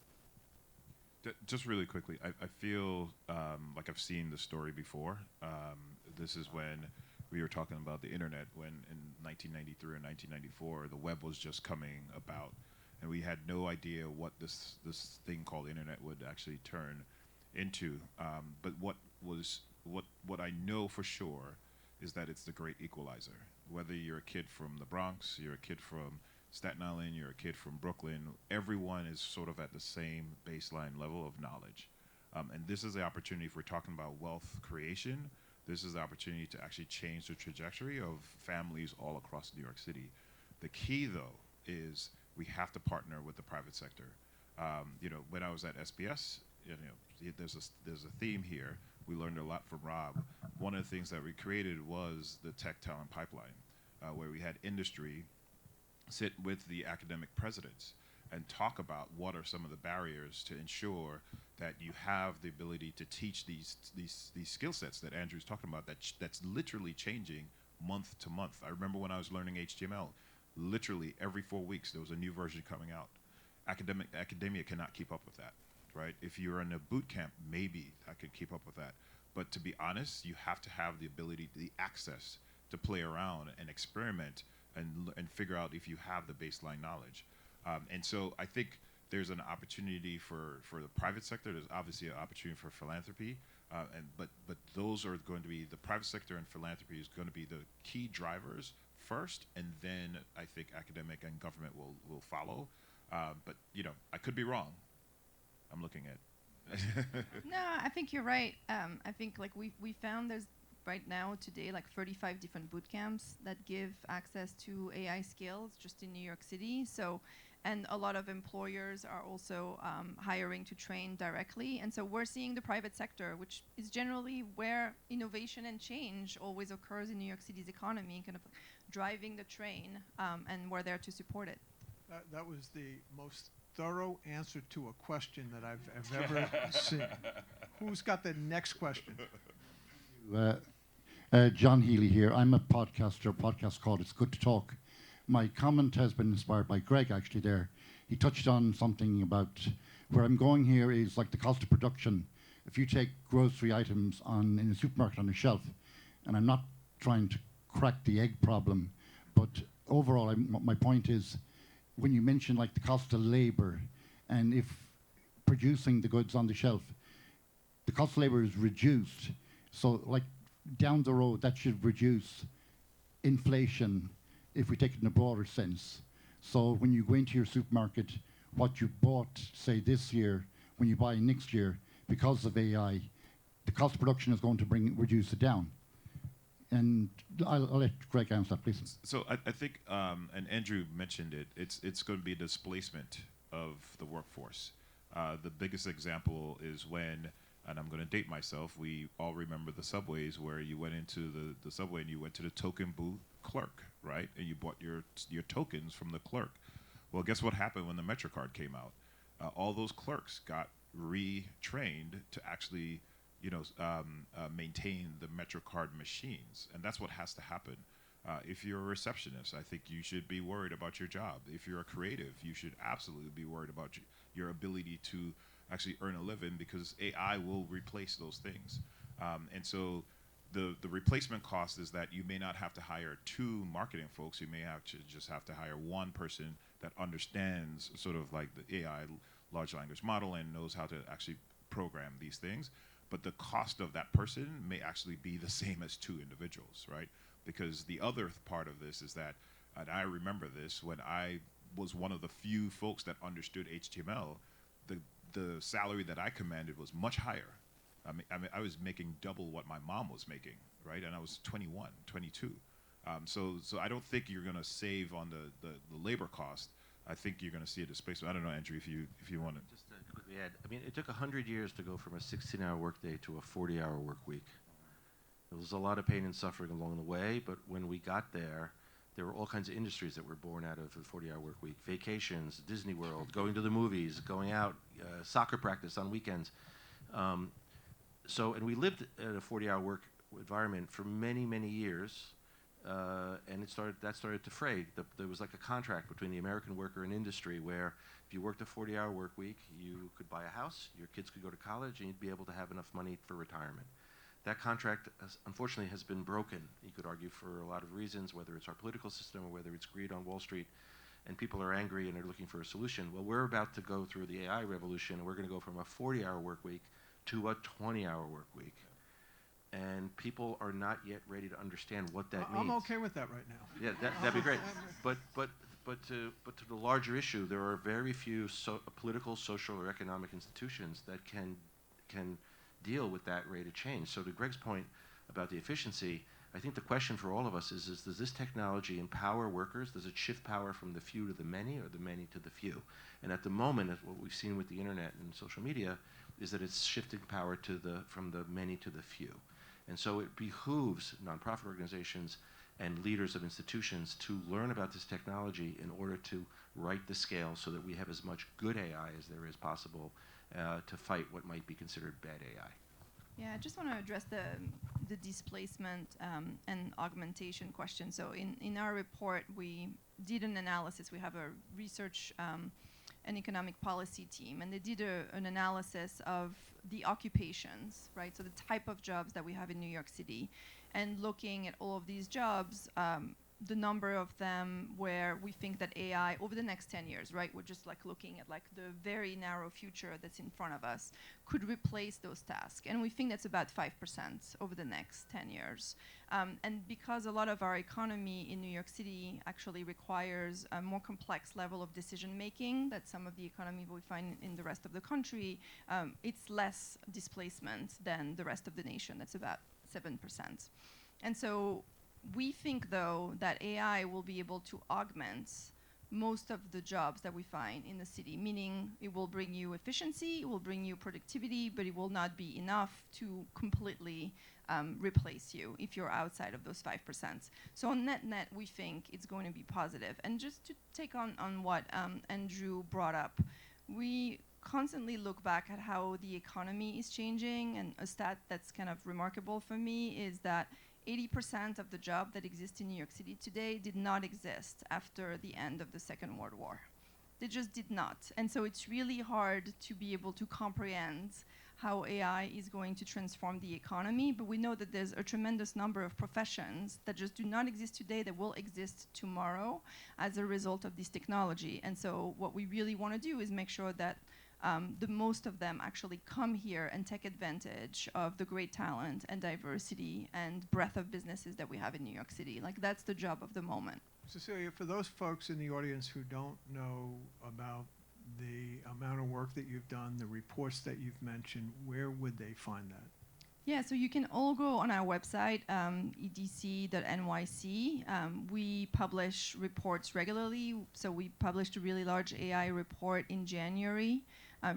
Just really quickly, I feel like I've seen the story before. This is when we were talking about the internet, when in 1993 or 1994, the web was just coming about, and we had no idea what this thing called internet would actually turn into. But what I know for sure is that it's the great equalizer. Whether you're a kid from the Bronx, you're a kid from Staten Island, you're a kid from Brooklyn, everyone is sort of at the same baseline level of knowledge. And this is the opportunity, if we're talking about wealth creation, this is the opportunity to actually change the trajectory of families all across New York City. The key, though, is we have to partner with the private sector. When I was at SBS, there's a theme here. We learned a lot from Rob. One of the things that we created was the tech talent pipeline, where we had industry sit with the academic presidents and talk about what are some of the barriers to ensure that you have the ability to teach these skill sets that Andrew's talking about, that's literally changing month to month. I remember when I was learning HTML, literally every 4 weeks there was a new version coming out. Academia cannot keep up with that, right? If you're in a boot camp, maybe I could keep up with that. But to be honest, you have to have the ability, the access to play around and experiment and figure out if you have the baseline knowledge. And so I think there's an opportunity for the private sector. There's obviously an opportunity for philanthropy, but those are going to be, the private sector and philanthropy is going to be the key drivers first, and then I think academic and government will follow. But I could be wrong. I'm looking at. No, I think you're right. I think like we found there's right now today like 35 different boot camps that give access to AI skills just in New York City. So, and a lot of employers are also hiring to train directly. And so we're seeing the private sector, which is generally where innovation and change always occurs in New York City's economy, kind of driving the train, and we're there to support it. That was the most thorough answer to a question that I've ever seen. Who's got the next question? John Healy here. I'm a podcast called It's Good to Talk. My comment has been inspired by Greg, actually, there. He touched on something about where I'm going here is like the cost of production. If you take grocery items in a supermarket on a shelf, and I'm not trying to crack the egg problem, but overall, my point is, when you mention like the cost of labor, and if producing the goods on the shelf, the cost of labor is reduced. So like down the road, that should reduce inflation if we take it in a broader sense. So when you go into your supermarket, what you bought, say this year, when you buy next year, because of AI, the cost of production is going to reduce it down. And I'll let Greg answer that, please. So I think, and Andrew mentioned it, it's going to be a displacement of the workforce. The biggest example is when, and I'm going to date myself, we all remember the subways where you went into the subway and you went to the token booth clerk, right? And you bought your tokens from the clerk. Well, guess what happened when the MetroCard came out? All those clerks got retrained to actually maintain the MetroCard machines. And that's what has to happen. If you're a receptionist, I think you should be worried about your job. If you're a creative, you should absolutely be worried about your ability to actually earn a living, because AI will replace those things. And so the replacement cost is that you may not have to hire 2 marketing folks. You may have to just have to hire one person that understands sort of like the AI large language model and knows how to actually program these things. But the cost of that person may actually be the same as two individuals, right? Because the other part of this is that, and I remember this, when I was one of the few folks that understood HTML, the salary that I commanded was much higher. I mean, I was making double what my mom was making, right? And I was 21, 22. So I don't think you're going to save on the labor cost. I think you're going to see a displacement. I don't know, Andrew, if you want to. Just to quickly add, I mean, it took 100 years to go from a 16-hour workday to a 40-hour work week. There was a lot of pain and suffering along the way, but when we got there were all kinds of industries that were born out of the 40-hour work week. Vacations, Disney World, going to the movies, going out, soccer practice on weekends. And we lived in a 40-hour work environment for many, many years. And that started to fray. There was like a contract between the American worker and industry where if you worked a 40-hour work week, you could buy a house, your kids could go to college, and you'd be able to have enough money for retirement. That contract, unfortunately, has been broken. You could argue for a lot of reasons, whether it's our political system or whether it's greed on Wall Street, and people are angry and are looking for a solution. Well, we're about to go through the AI revolution, and we're going to go from a 40-hour work week to a 20-hour work week. And people are not yet ready to understand what that means. I'm okay with that right now. Yeah, that'd be great. But to the larger issue, there are very few political, social, or economic institutions that can deal with that rate of change. So to Greg's point about the efficiency, I think the question for all of us is does this technology empower workers? Does it shift power from the few to the many or the many to the few? And at the moment, what we've seen with the internet and social media is that it's shifting power from the many to the few. And so it behooves nonprofit organizations and leaders of institutions to learn about this technology in order to right the scale so that we have as much good AI as there is possible to fight what might be considered bad AI. Yeah, I just want to address the displacement and augmentation question. So in our report, we did an analysis. We have a research and economic policy team, and they did an analysis of the occupations, right? So the type of jobs that we have in New York City, and looking at all of these jobs, the number of them where we think that AI over the next 10 years, right? We're just like looking at like the very narrow future that's in front of us, could replace those tasks. And we think that's about 5% over the next 10 years. And because a lot of our economy in New York City actually requires a more complex level of decision making that some of the economy we find in the rest of the country, it's less displacement than the rest of the nation. That's about 7%. And so we think, though, that AI will be able to augment most of the jobs that we find in the city, meaning it will bring you efficiency, it will bring you productivity, but it will not be enough to completely replace you if you're outside of those 5%. So on net, we think it's going to be positive. And just to take on what Andrew brought up, we constantly look back at how the economy is changing, and a stat that's kind of remarkable for me is that 80% of the jobs that exist in New York City today did not exist after the end of the Second World War. They just did not. And so it's really hard to be able to comprehend how AI is going to transform the economy, but we know that there's a tremendous number of professions that just do not exist today that will exist tomorrow as a result of this technology. And so what we really want to do is make sure that the most of them actually come here and take advantage of the great talent and diversity and breadth of businesses that we have in New York City. Like, that's the job of the moment. Cecilia, for those folks in the audience who don't know about the amount of work that you've done, the reports that you've mentioned, where would they find that? Yeah, so you can all go on our website, edc.nyc. We publish reports regularly. So we published a really large AI report in January,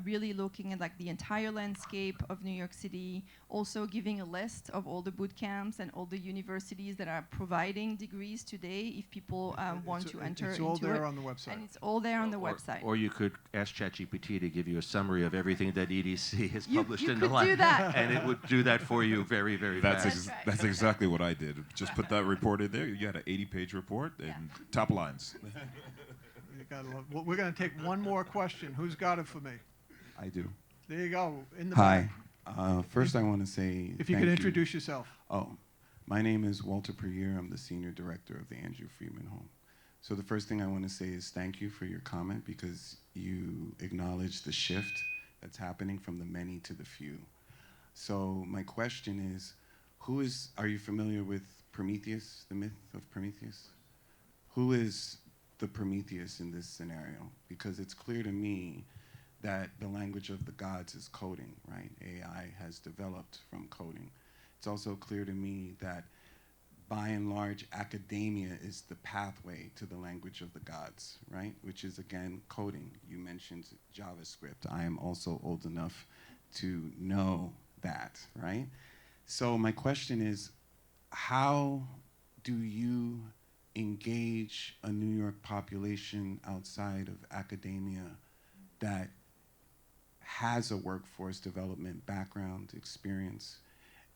really looking at like the entire landscape of New York City, also giving a list of all the boot camps and all the universities that are providing degrees today if people want to enter into it. It's all there on the website. And it's all there on the website. Or you could ask ChatGPT to give you a summary of everything that EDC has published in the could last, do that. and it would do that for you very, very fast. That's exactly what I did. Just put that report in there. You had an 80-page report and top lines. You gotta love, well, we're going to take one more question. Who's got it for me? I do. There you go. In the Hi. back. First, I want to say If you could introduce yourself. Oh, my name is Walter Perrier. I'm the Senior Director of the Andrew Freeman Home. So the first thing I want to say is thank you for your comment because you acknowledge the shift that's happening from the many to the few. So my question is, are you familiar with Prometheus, the myth of Prometheus? Who is the Prometheus in this scenario? Because it's clear to me that the language of the gods is coding, right? AI has developed from coding. It's also clear to me that by and large, academia is the pathway to the language of the gods, right? Which is, again, coding. You mentioned JavaScript. I am also old enough to know that, right? So my question is, how do you engage a New York population outside of academia that has a workforce development background, experience,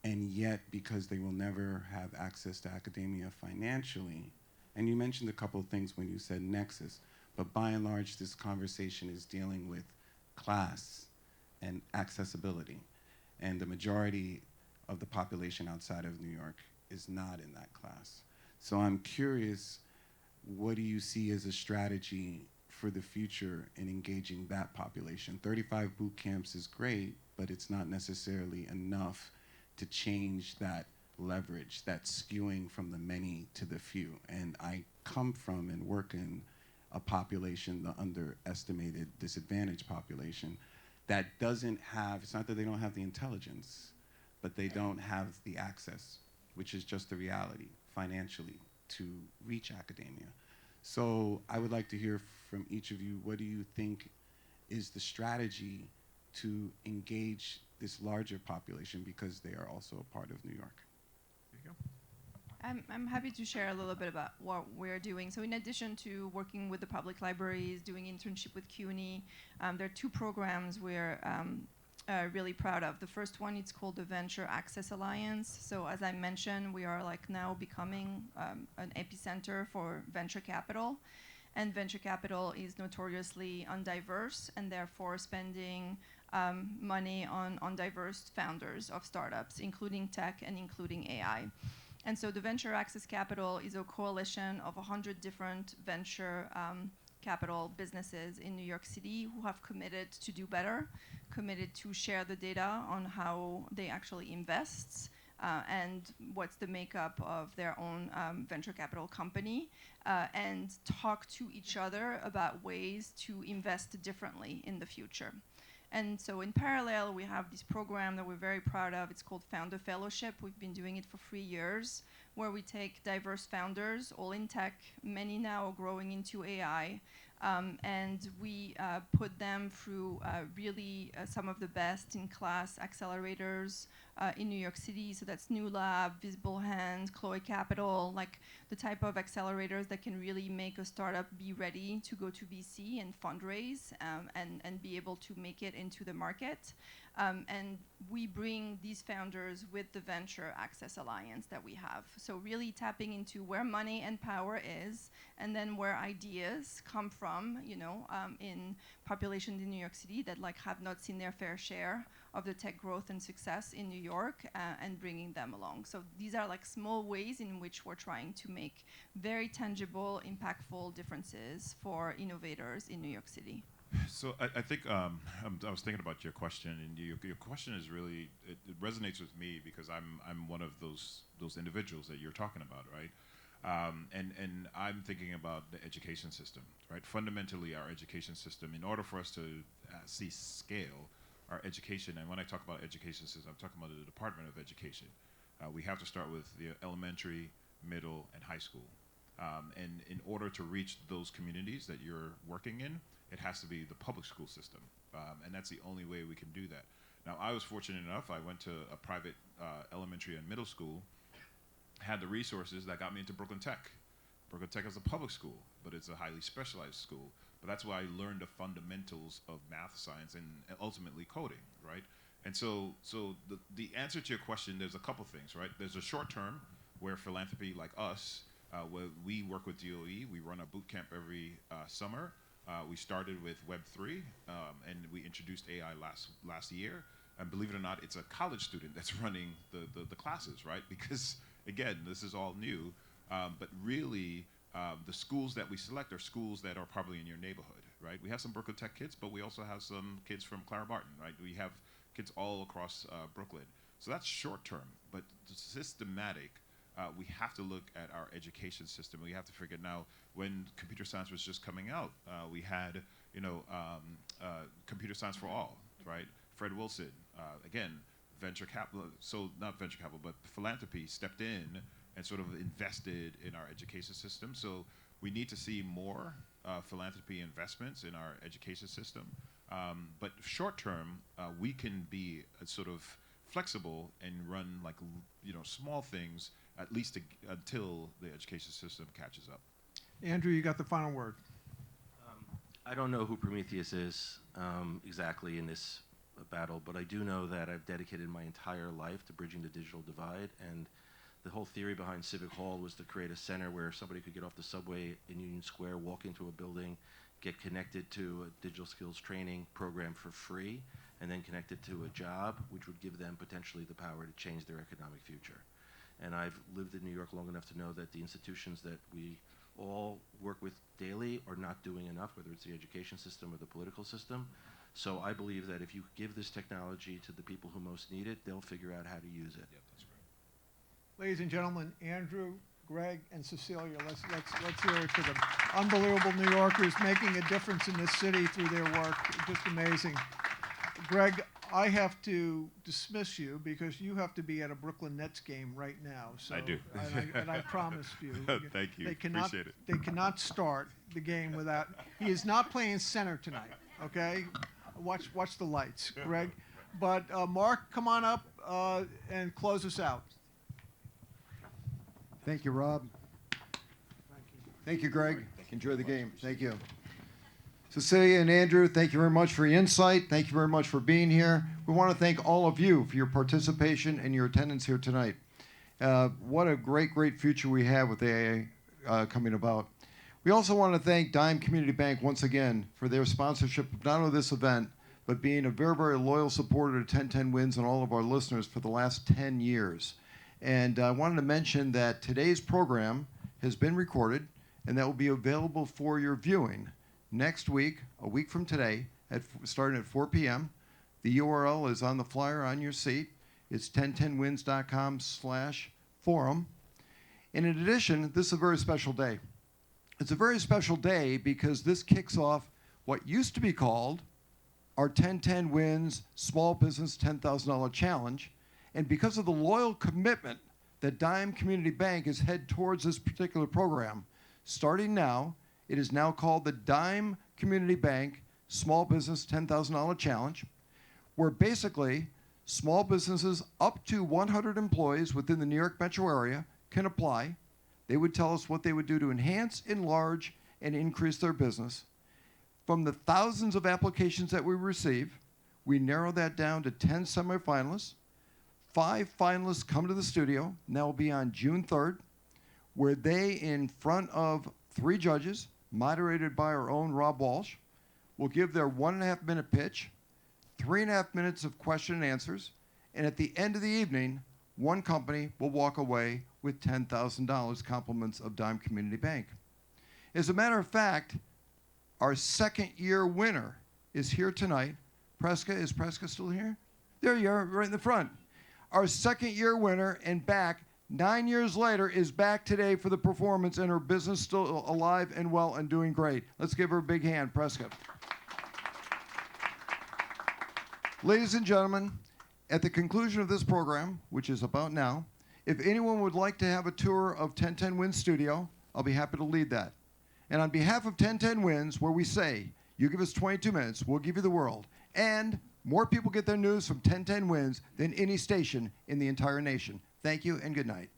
and yet because they will never have access to academia financially, and you mentioned a couple of things when you said nexus, but by and large this conversation is dealing with class and accessibility, and the majority of the population outside of New York is not in that class. So I'm curious, what do you see as a strategy for the future in engaging that population? 35 boot camps is great, but it's not necessarily enough to change that leverage, that skewing from the many to the few. And I come from and work in a population, the underestimated, disadvantaged population, that doesn't have, it's not that they don't have the intelligence, but they don't have the access, which is just the reality financially to reach academia. So I would like to hear from each of you, what do you think is the strategy to engage this larger population because they are also a part of New York? There you go. I'm happy to share a little bit about what we're doing. So in addition to working with the public libraries, doing internship with CUNY, there are two programs we're really proud of. The first one, it's called the Venture Access Alliance. So as I mentioned, we are like now becoming an epicenter for venture capital. And venture capital is notoriously undiverse and therefore spending money on diverse founders of startups, including tech and including AI. And so the Venture Access Capital is a coalition of 100 different venture capital businesses in New York City who have committed to do better, committed to share the data on how they actually invest and what's the makeup of their own venture capital company, and talk to each other about ways to invest differently in the future. And so in parallel, we have this program that we're very proud of. It's called Founder Fellowship. We've been doing it for 3 years, where we take diverse founders, all in tech, many now growing into AI, and we put them through really some of the best-in-class accelerators in New York City. So that's New Lab, Visible Hand, Chloe Capital, like the type of accelerators that can really make a startup be ready to go to VC and fundraise and be able to make it into the market. And we bring these founders with the Venture Access Alliance that we have. So really tapping into where money and power is, and then where ideas come from, you know, in populations in New York City that like have not seen their fair share of the tech growth and success in New York, and bringing them along. So these are like small ways in which we're trying to make very tangible, impactful differences for innovators in New York City. So I think I was thinking about your question, and your question is really it resonates with me because I'm one of those individuals that you're talking about, right? And I'm thinking about the education system, right? Fundamentally, our education system, in order for us to see scale, our education, and when I talk about education system, I'm talking about the Department of Education. We have to start with the elementary, middle, and high school. And in order to reach those communities that you're working in, it has to be the public school system. And that's the only way we can do that. Now, I was fortunate enough, I went to a private elementary and middle school, had the resources that got me into Brooklyn Tech. Brooklyn Tech is a public school, but it's a highly specialized school. But that's why I learned the fundamentals of math, science, and ultimately coding, right? And so the answer to your question, there's a couple things, right? There's a short term where philanthropy like us, where we work with DOE, we run a boot camp every summer. We started with Web3, and we introduced AI last year. And believe it or not, it's a college student that's running the classes, right? Because again, this is all new, but really the schools that we select are schools that are probably in your neighborhood, right? We have some Brooklyn Tech kids, but we also have some kids from Clara Barton, right? We have kids all across Brooklyn. So that's short term, but systematic. We have to look at our education system. We have to figure now, when computer science was just coming out, we had, computer science for all, right? Fred Wilson, again, venture capital, so not venture capital, but philanthropy stepped in and sort of invested in our education system. So we need to see more philanthropy investments in our education system. But short term, we can be sort of flexible and run like, small things at least until the education system catches up. Andrew, you got the final word. I don't know who Prometheus is exactly in this battle, but I do know that I've dedicated my entire life to bridging the digital divide, and the whole theory behind Civic Hall was to create a center where somebody could get off the subway in Union Square, walk into a building, get connected to a digital skills training program for free, and then connected to a job, which would give them potentially the power to change their economic future. And I've lived in New York long enough to know that the institutions that we all work with daily are not doing enough, whether it's the education system or the political system. So I believe that if you give this technology to the people who most need it, they'll figure out how to use it. Yep, that's right. Ladies and gentlemen, Andrew, Greg, and Cecilia, let's hear it for them. Unbelievable New Yorkers making a difference in this city through their work. Just amazing. Greg, I have to dismiss you because you have to be at a Brooklyn Nets game right now. So, I do. And I promised you. Thank you. They cannot, Appreciate it. They cannot start the game without. He is not playing center tonight. Okay, watch the lights, Greg. But Mark, come on up and close us out. Thank you, Rob. Thank you, Greg. Enjoy the game. Thank you. Cecilia and Andrew, thank you very much for your insight. Thank you very much for being here. We want to thank all of you for your participation and your attendance here tonight. What a great, great future we have with AI coming about. We also want to thank Dime Community Bank once again for their sponsorship of not only this event, but being a very, very loyal supporter to 1010 Wins and all of our listeners for the last 10 years. And I wanted to mention that today's program has been recorded, and that will be available for your viewing next week, a week from today, starting at 4 p.m. The URL is on the flyer on your seat. It's 1010wins.com/forum. And in addition, this is a very special day. It's a very special day because this kicks off what used to be called our 1010 Wins Small Business $10,000 Challenge. And because of the loyal commitment that Dime Community Bank has had towards this particular program, starting now, it is now called the Dime Community Bank Small Business $10,000 Challenge, where basically small businesses up to 100 employees within the New York metro area can apply. They would tell us what they would do to enhance, enlarge, and increase their business. From the thousands of applications that we receive, we narrow that down to 10 semifinalists. 5 finalists come to the studio, and that will be on June 3rd, where they, in front of 3 judges, moderated by our own Rob Walsh, will give their 1.5-minute pitch, 3.5 minutes of question and answers, and at the end of the evening, one company will walk away with $10,000 compliments of Dime Community Bank. As a matter of fact, our second-year winner is here tonight. Preska, is Preska still here? There you are, right in the front. Our second-year winner and back 9 years later is back today for the performance, and her business still alive and well and doing great. Let's give her a big hand, Preska. Ladies and gentlemen, at the conclusion of this program, which is about now, if anyone would like to have a tour of 1010 Wins Studio, I'll be happy to lead that. And on behalf of 1010 Wins, where we say, you give us 22 minutes, we'll give you the world. And more people get their news from 1010 Wins than any station in the entire nation. Thank you and good night.